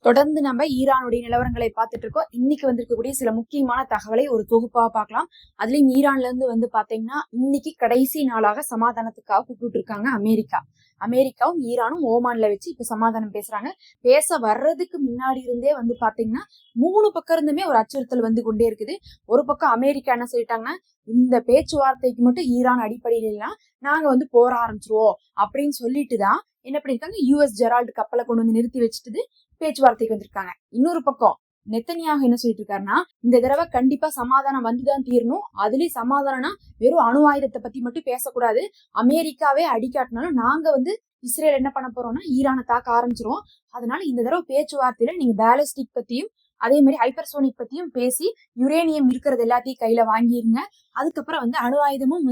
தொடர்ந்து நம்ம ஈரானுடைய நிலவரங்களை பார்த்துட்டு இருக்கோம். இன்னைக்கு வந்திருக்கக்கூடிய சில முக்கியமான தகவலை ஒரு தொகுப்பா பார்க்கலாம். அதுலயும் ஈரான்ல இருந்து பாத்தீங்கன்னா இன்னைக்கு கடைசி நாளாக சமாதானத்துக்காக கூப்பிட்டு இருக்காங்க அமெரிக்காவும் ஈரானும் ஓமான்ல வச்சு இப்ப சமாதானம் பேசுறாங்க. பேச வர்றதுக்கு முன்னாடி இருந்தே பாத்தீங்கன்னா 3 பக்கம் இருந்துமே ஒரு அச்சுறுத்தல் வந்து கொண்டே இருக்குது. ஒரு பக்கம் அமெரிக்கா என்ன சொல்லிட்டாங்கன்னா, இந்த பேச்சுவார்த்தைக்கு மட்டும் ஈரான் அடிப்படையில எல்லாம் நாங்க போர ஆரம்பிச்சிருவோம் அப்படின்னு சொல்லிட்டுதான் என்ன பண்ணிருக்காங்க, யுஎஸ் ஜெரால்டு கப்பலை கொண்டு வந்து நிறுத்தி வச்சுட்டு பேச்சுவார்த்தைக்கு வந்திருக்காங்க. இன்னொரு பக்கம் நெத்தனியாக என்ன சொல்லிட்டு இருக்காருன்னா, இந்த தடவை கண்டிப்பா சமாதானம் வந்துதான் தீரணும். அதுலயும் சமாதானம்னா வெறும் அணு ஆயுதத்தை பத்தி மட்டும் பேசக்கூடாது. அமெரிக்காவே அடிக்காட்டினாலும் நாங்க இஸ்ரேல் என்ன பண்ண போறோம்னா ஈரானை தாக்க ஆரம்பிச்சிரும். அதனால இந்த தடவை பேச்சுவார்த்தையில நீங்க பேலிஸ்டிக் பத்தியும் அதே மாதிரி ஹைப்பர்சோனிக் பத்தியும் பேசி யுரேனியம் இருக்கிறது எல்லாத்தையும் கையில வாங்கிருங்க. அதுக்கப்புறம் அணு ஆயுதமும்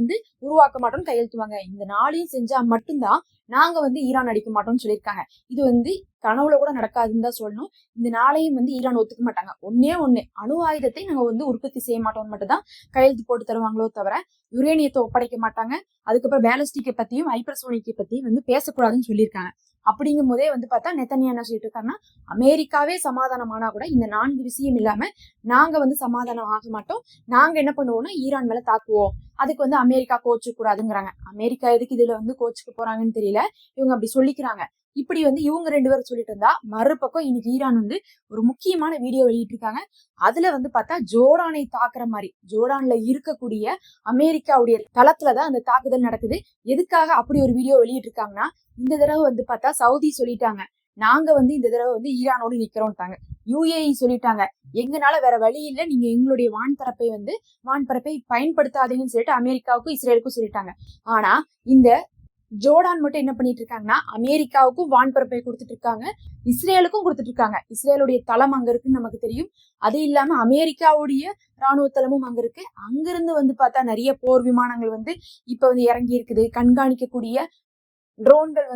உருவாக்க மாட்டோம்னு கையெழுத்துவாங்க. இந்த நாளையும் செஞ்சா மட்டும்தான் நாங்க ஈரான் அடிக்க மாட்டோம்னு சொல்லியிருக்காங்க. இது கனவுல கூட நடக்காதுன்னு தான் சொல்லணும். இந்த நாளையும் ஈரான் ஒத்துக்க மாட்டாங்க. ஒண்ணு அணு ஆயுதத்தை நாங்க உற்பத்தி செய்ய மாட்டோம்னு மட்டும் தான் கையெழுத்து போட்டு தருவாங்களோ தவிர யுரேனியத்தை ஒப்படைக்க மாட்டாங்க. அதுக்கப்புறம் பேலிஸ்டிக்கை பத்தியும் ஹைப்பர்சோனிக்கை பத்தியும் பேசக்கூடாதுன்னு சொல்லியிருக்காங்க. அப்படிங்கும் போதே பார்த்தா நெத்தனியா என்ன சொல்லிட்டு இருக்காங்கன்னா, அமெரிக்காவே சமாதானம் ஆனா கூட இந்த 4 விஷயம் இல்லாம நாங்க சமாதானம் ஆக மாட்டோம். நாங்க என்ன பண்ணுவோம்னா ஈரான் மேல தாக்குவோம். அதுக்கு அமெரிக்கா கோச்சுக்க கூடாதுங்கிறாங்க. அமெரிக்கா எதுக்கு இதுல கோச்சுக்க போறாங்கன்னு தெரியல. இவங்க அப்படி சொல்லிக்கிறாங்க. இப்படி இவங்க 2 பேரும் சொல்லிட்டு இருந்தா, மறுபக்கம் இன்னைக்கு ஈரான் ஒரு முக்கியமான வீடியோ வெளியிட்டு இருக்காங்க. அதுல பார்த்தா ஜோர்டானை தாக்குற மாதிரி, ஜோர்டான்ல இருக்கக்கூடிய அமெரிக்காவுடைய தளத்துலதான் அந்த தாக்குதல் நடக்குது. எதுக்காக அப்படி ஒரு வீடியோ வெளியிட்டு இருக்காங்கன்னா, இந்த தடவை பார்த்தா சவுதி சொல்லிட்டாங்க, நாங்க இந்த தடவை ஈரானோடு நிக்கிறோம்ட்டாங்க. யுஏஇ சொல்லிட்டாங்க, எங்கனால வேற வழி இல்ல, நீங்க எங்களுடைய வான்பரப்பை பயன்படுத்தாதீங்கன்னு சொல்லிட்டு அமெரிக்காவுக்கும் இஸ்ரேலுக்கும் சொல்லிட்டாங்க. ஆனா இந்த ஜோர்டான் மட்டும் என்ன பண்ணிட்டு இருக்காங்கன்னா, அமெரிக்காவுக்கும் வான்பரப்பை கொடுத்துட்டு இருக்காங்க, இஸ்ரேலுக்கும் கொடுத்துட்டு இருக்காங்க. இஸ்ரேலுடைய தளம் அங்க இருக்குன்னு நமக்கு தெரியும். அது இல்லாம அமெரிக்காவுடைய ராணுவ தளமும் அங்க இருக்கு. அங்கிருந்து பார்த்தா நிறைய போர் விமானங்கள் இப்ப இறங்கி இருக்குது. கண்காணிக்கக்கூடிய ட்ரோன்கள்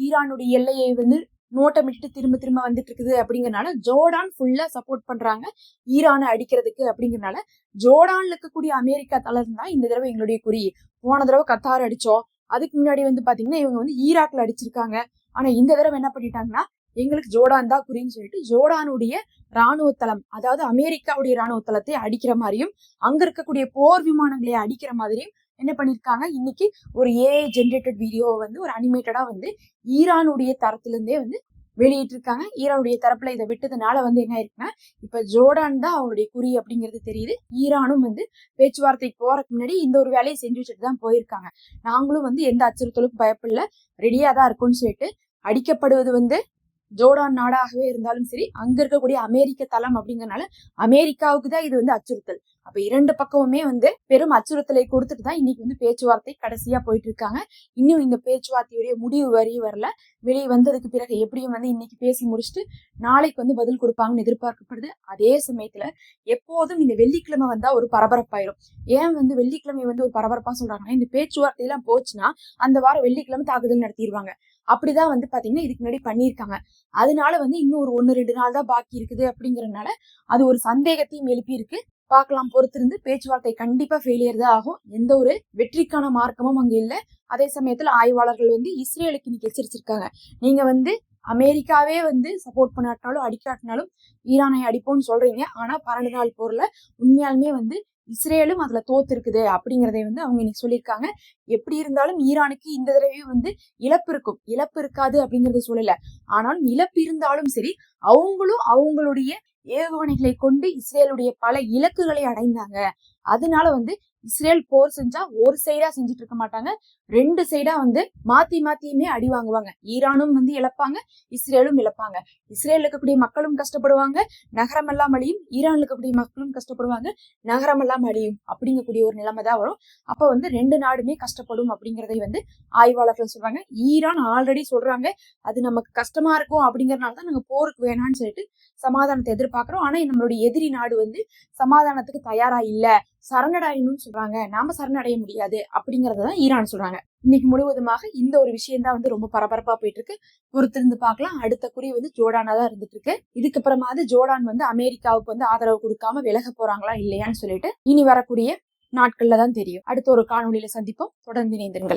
ஈரானுடைய எல்லையை நோட்டமிட்டு திரும்ப திரும்ப வந்துட்டு இருக்குது. அப்படிங்கறனால ஜோர்டான் ஃபுல்லா சப்போர்ட் பண்றாங்க ஈரானை அடிக்கிறதுக்கு. அப்படிங்கறனால ஜோர்டான்ல இருக்கக்கூடிய அமெரிக்கா தளம் தான் இந்த தடவை எங்களுடைய குறி. போன தடவை கத்தார் அடிச்சோம். அதுக்கு முன்னாடி பாத்தீங்கன்னா இவங்க ஈராக்ல அடிச்சிருக்காங்க. ஆனா இந்த தடவை என்ன பண்ணிட்டாங்கன்னா, எங்களுக்கு ஜோர்டான் தான் குறின்னு சொல்லிட்டு ஜோர்டானுடைய ராணுவ தளம், அதாவது அமெரிக்காவுடைய ராணுவ தளத்தை அடிக்கிற மாதிரியும் அங்க இருக்கக்கூடிய போர் விமானங்களை அடிக்கிற மாதிரியும் என்ன பண்ணிருக்காங்க, இன்னைக்கு ஒரு ஏஐ ஜென்ரேட்டட் வீடியோவை ஒரு அனிமேட்டடா ஈரானுடைய தரத்துல இருந்தே வெளியிட்டு இருக்காங்க. ஈரானுடைய தரப்புல இதை விட்டதுனால என்ன ஆயிருக்குன்னா, இப்ப ஜோர்டான் தான் அவங்களுடைய குறி அப்படிங்கிறது தெரியுது. ஈரானும் பேச்சுவார்த்தைக்கு போறதுக்கு முன்னாடி இந்த ஒரு வேலையை செஞ்சு வச்சுட்டு தான் போயிருக்காங்க. நாங்களும் எந்த அச்சுறுத்தலுக்கும் பயப்படல, ரெடியா தான் இருக்கும்னு சொல்லிட்டு, அடிக்கப்படுவது ஜோர்டான் நாடாகவே இருந்தாலும் சரி, அங்க இருக்கக்கூடிய அமெரிக்க தளம் அப்படிங்கறனால அமெரிக்காவுக்கு தான் இது அச்சுறுத்தல். அப்ப 2 பக்கமுமே பெரும் அச்சுறுத்தலை கொடுத்துட்டு தான் இன்னைக்கு பேச்சுவார்த்தை கடைசியா போயிட்டு இருக்காங்க. இன்னும் இந்த பேச்சுவார்த்தையுடைய முடிவு வரல. வெளியே வந்ததுக்கு பிறகு எப்படியும் இன்னைக்கு பேசி முடிச்சுட்டு நாளைக்கு பதில் கொடுப்பாங்கன்னு எதிர்பார்க்கப்படுது. அதே சமயத்துல எப்போதும் இந்த வெள்ளிக்கிழமை வந்தா ஒரு பரபரப்பாயிரும். ஏன் வெள்ளிக்கிழமை ஒரு பரபரப்பா சொல்றாங்கன்னா, இந்த பேச்சுவார்த்தை எல்லாம் போச்சுன்னா அந்த வாரம் வெள்ளிக்கிழமை தாக்குதல் நடத்திடுவாங்க. அப்படிதான் பாத்தீங்கன்னா இதுக்கு முன்னாடி பண்ணியிருக்காங்க. அதனால இன்னும் ஒரு 1-2 நாள் தான் பாக்கி இருக்குது. அப்படிங்கறதுனால அது ஒரு சந்தேகத்தையும் எழுப்பி இருக்கு. பார்க்கலாம், பொறுத்திருந்து. பேச்சுவார்த்தை கண்டிப்பா ஃபெயிலியர் தான் ஆகும். எந்த ஒரு வெற்றிக்கான மார்க்கமும் அங்க இல்ல. அதே சமயத்துல ஆய்வாளர்கள் இஸ்ரேலுக்கு இன்னைக்கு எச்சரிச்சிருக்காங்க, நீங்க அமெரிக்காவே சப்போர்ட் பண்ணாட்டினாலும் அடிக்காட்டினாலும் ஈரானை அடிப்போம்னு சொல்றீங்க. ஆனா 12 நாள் போர்ல உண்மையாலுமே இஸ்ரேலும் அதுல தோத்து இருக்குது அப்படிங்கறதை அவங்க இன்னைக்கு சொல்லியிருக்காங்க. எப்படி இருந்தாலும் ஈரானுக்கு இந்த தடவையும் இழப்பு இருக்கும், இழப்பு இருக்காது அப்படிங்கறத சொல்லல. ஆனாலும் இழப்பு இருந்தாலும் சரி, அவங்களும் அவங்களுடைய ஏவுகணைகளை கொண்டு இஸ்ரேலுடைய பல இலக்குகளை அடைந்தாங்க. அதனால இஸ்ரேல் போர் செஞ்சா ஒரு சைடா செஞ்சுட்டு இருக்க மாட்டாங்க, 2 சைடா மாத்தியுமே அடி வாங்குவாங்க. ஈரானும் இழப்பாங்க, இஸ்ரேலும் இழப்பாங்க. இஸ்ரேல் இருக்கக்கூடிய மக்களும் கஷ்டப்படுவாங்க, நகரம் எல்லாம் அழியும். ஈரான்ல இருக்கக்கூடிய மக்களும் கஷ்டப்படுவாங்க, நகரம் எல்லாம் அழியும். அப்படிங்கக்கூடிய ஒரு நிலைமை தான் வரும். அப்ப 2 நாடுமே கஷ்டப்படும் அப்படிங்கறதை ஆய்வாளர்கள் சொல்றாங்க. ஈரான் ஆல்ரெடி சொல்றாங்க, அது நமக்கு கஷ்டமா இருக்கும் அப்படிங்கறதுனாலதான் நாங்க போருக்கு வேணாம்னு சொல்லிட்டு சமாதானத்தை எதிர்பார்க்கிறோம். ஆனா நம்மளுடைய எதிரி நாடு சமாதானத்துக்கு தயாரா இல்ல, சரணடையணும்னு சொல்றாங்க. நாம சரணடைய முடியாது அப்படிங்கறதான் ஈரான் சொல்றாங்க. இன்னைக்கு முழுவதுமாக இந்த ஒரு விஷயம் தான் ரொம்ப பரபரப்பா போயிட்டு இருக்கு. பொறுத்திருந்து பார்க்கலாம். அடுத்த குறி ஜோர்டானா தான் இருந்துட்டு இருக்கு. இதுக்கப்புறமா ஜோர்டான் அமெரிக்காவுக்கு ஆதரவு கொடுக்காம விலக போறாங்களா இல்லையான்னு சொல்லிட்டு இனி வரக்கூடிய நாட்கள்ல தான் தெரியும். அடுத்த ஒரு காணொலியில சந்திப்போம். தொடர்ந்து இணைந்திருங்கள்.